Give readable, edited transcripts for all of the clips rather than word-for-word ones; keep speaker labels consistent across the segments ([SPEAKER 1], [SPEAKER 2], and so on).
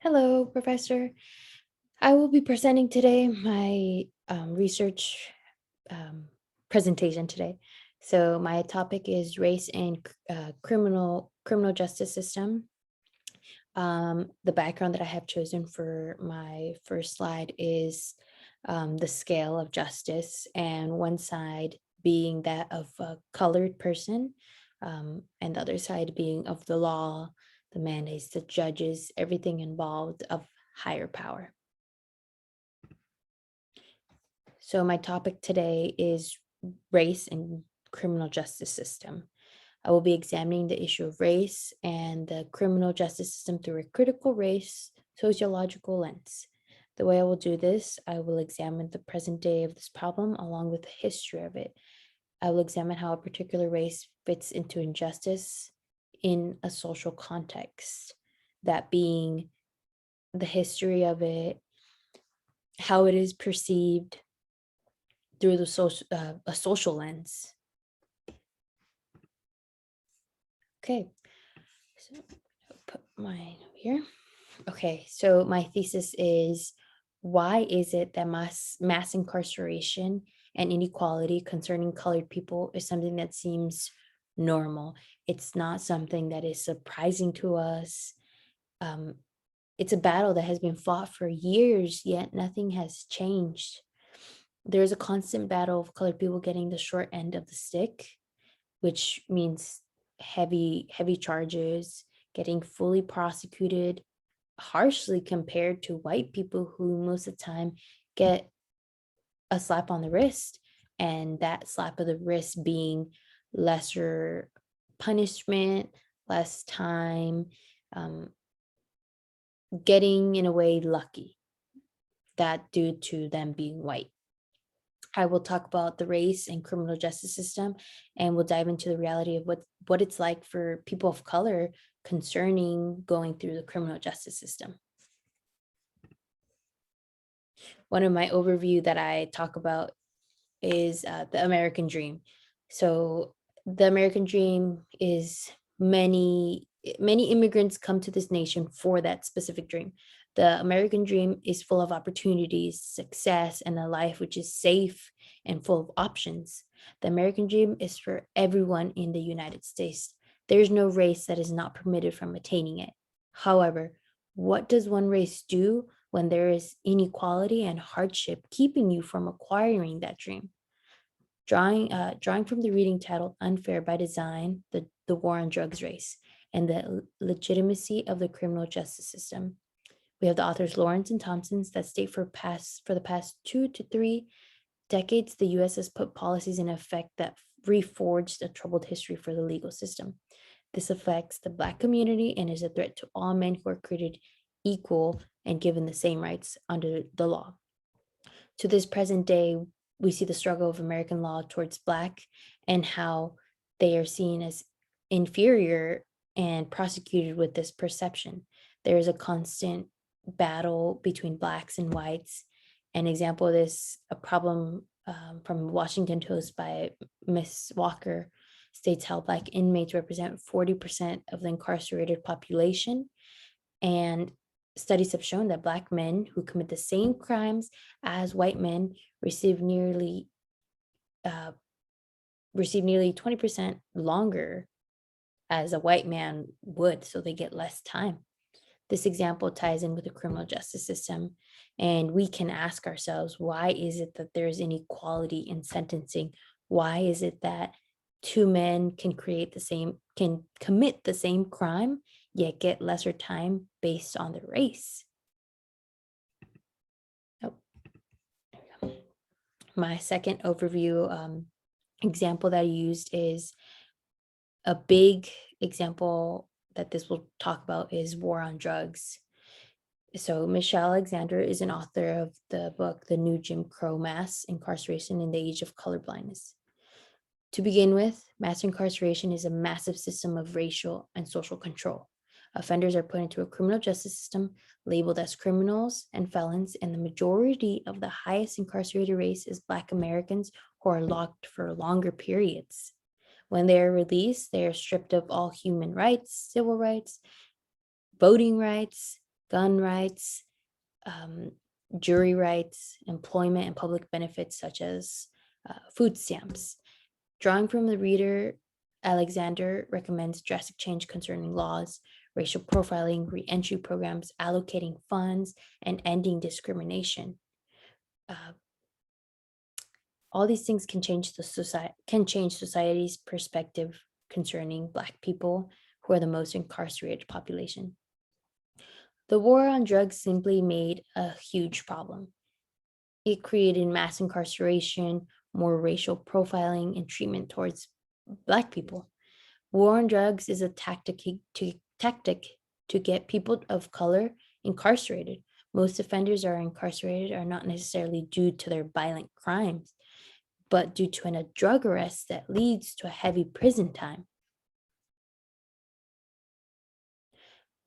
[SPEAKER 1] Hello, Professor. I will be presenting today my research um, presentation today. So my topic is race and criminal justice system. The background that I have chosen for my first slide is the scale of justice, and one side being that of a colored person, and the other side being of the law, the mandates, the judges, everything involved of higher power. So my topic today is race and criminal justice system. I will be examining the issue of race and the criminal justice system through a critical race sociological lens. The way I will do this, I will examine the present day of this problem along with the history of it. I will examine how a particular race fits into injustice in a social context, that being the history of it, how it is perceived through a social lens. Okay, so I'll put mine here. Okay, so my thesis is, why is it that mass incarceration and inequality concerning colored people is something that seems normal? It's not something that is surprising to us. Um, it's a battle that has been fought for years, yet nothing has changed. There is a constant battle of colored people getting the short end of the stick, which means heavy charges, getting fully prosecuted harshly compared to white people who most of the time get a slap on the wrist, and that slap of the wrist being lesser punishment, less time, um, getting in a way lucky, that due to them being white. I will talk about the race and criminal justice system, and we'll dive into the reality of what it's like for people of color concerning going through the criminal justice system. One of my overview that I talk about is the American dream. So the American dream is many immigrants come to this nation for that specific dream. The American dream is full of opportunities, success, and a life which is safe and full of options. The American dream is for everyone in the United States. There's no race that is not permitted from attaining it. However, what does one race do when there is inequality and hardship keeping you from acquiring that dream? Drawing from the reading titled Unfair by Design, the War on Drugs Race, and the Legitimacy of the Criminal Justice System. We have the authors Lawrence and Thompson's that state for the past 2 to 3 decades, the US has put policies in effect that reforged a troubled history for the legal system. This affects the Black community and is a threat to all men who are created equal and given the same rights under the law. To this present day, we see the struggle of American law towards Black and how they are seen as inferior and prosecuted with this perception. There is a constant battle between Blacks and whites. An example of this, a problem from Washington Post by Miss Walker, states how Black inmates represent 40% of the incarcerated population, and studies have shown that Black men who commit the same crimes as white men receive nearly uh, 20% longer as a white man would, so they get less time. This example ties in with the criminal justice system, and we can ask ourselves, why is it that there's inequality in sentencing? Why is it that two men can commit the same crime yet get lesser time based on their race? Oh, my second overview example that I used is a big example that this will talk about is war on drugs. So Michelle Alexander is an author of the book, The New Jim Crow: Mass Incarceration in the Age of Colorblindness. To begin with, mass incarceration is a massive system of racial and social control. Offenders are put into a criminal justice system labeled as criminals and felons, and the majority of the highest incarcerated race is Black Americans who are locked for longer periods. When they are released, they are stripped of all human rights, civil rights, voting rights, gun rights, jury rights, employment, and public benefits such as food stamps. Drawing from the reader, Alexander recommends drastic change concerning laws, racial profiling, reentry programs, allocating funds, and ending discrimination. Uh, all these things can change society's perspective concerning Black people, who are the most incarcerated population. The war on drugs simply made a huge problem. It created mass incarceration, more racial profiling, and treatment towards Black people. War on drugs is a tactic to get people of color incarcerated. Most offenders are incarcerated are not necessarily due to their violent crimes, but due to a drug arrest that leads to a heavy prison time.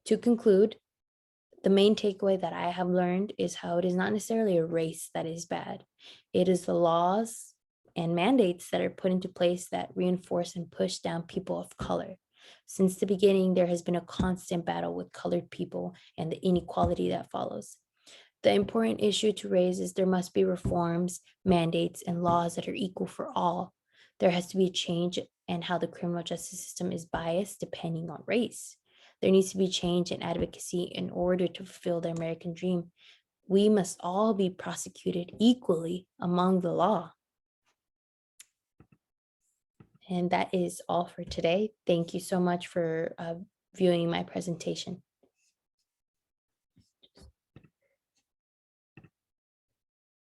[SPEAKER 1] To conclude, the main takeaway that I have learned is how it is not necessarily a race that is bad. It is the laws and mandates that are put into place that reinforce and push down people of color. Since the beginning, there has been a constant battle with colored people and the inequality that follows. The important issue to raise is there must be reforms, mandates, and laws that are equal for all. There has to be a change in how the criminal justice system is biased depending on race. There needs to be change and advocacy in order to fulfill the American dream. We must all be prosecuted equally among the law. And that is all for today. Thank you so much for viewing my presentation.